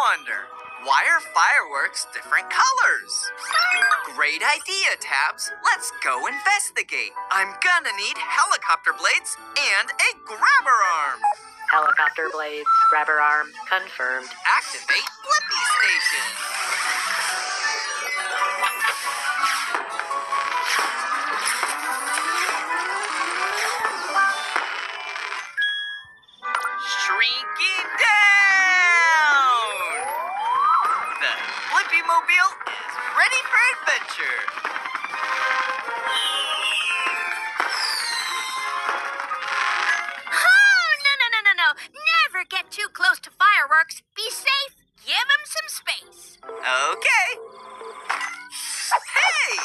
wonder, why are fireworks different colors? Great idea, Tabs. Let's go investigate. I'm gonna need helicopter blades and a grabber arm. Helicopter blades, grabber arm, confirmed. Activate Blippi Station. Shrinking down! The Blippi Mobile is ready for adventure. Oh, no. Never get too close to fireworks. Be safe. Give them some space. Okay. Hey,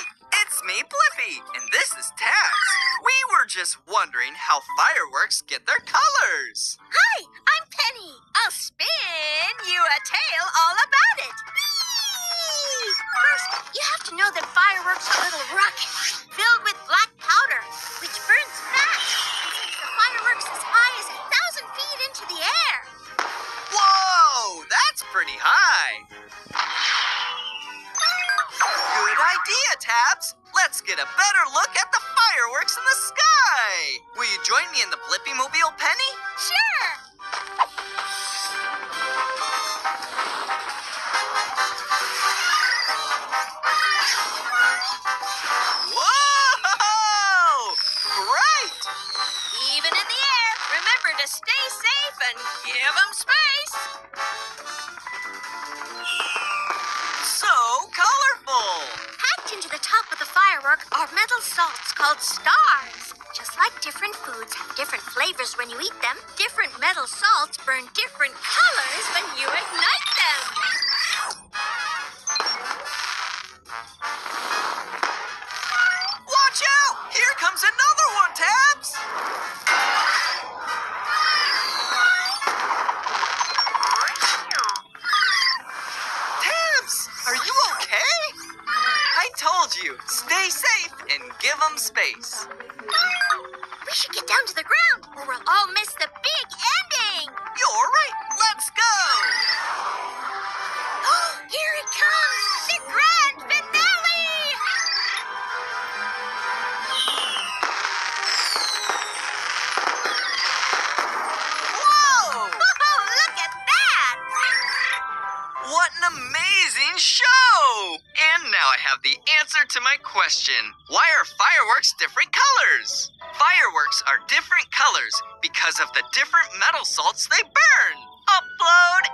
it's me, Blippi, and this is Tabs. We were just wondering how fireworks get their colors. Hi, I'm Penny. I'll spin you a tale all about it. Whee! First, you have to know that fireworks are little rockets filled with black powder, which burns fast and sends the fireworks as high as 1,000 feet into the air. Whoa, that's pretty high. Good idea, Tabs. Let's get a better look at the fireworks in the sky. Will you join me in the Blippi Mobile, Penny? Sure. Whoa! Great! Even in the air, remember to stay safe and give them space. So colorful. Packed into the top of the firework are metal salts called stars. Just like different foods have different flavors when you eat them, different metal salts burn different colors when you ignite them. Watch out! Here comes another one, Tabs! Tabs, are you okay? I told you, stay safe and give them space. We should get down to the ground or we'll all miss the big ending. You're right, let's go! Here it comes, the grand finale! Whoa! Oh, look at that! What an amazing show! And now I have the answer to my question. Why are fireworks different colors? Fireworks are different colors because of the different metal salts they burn. Upload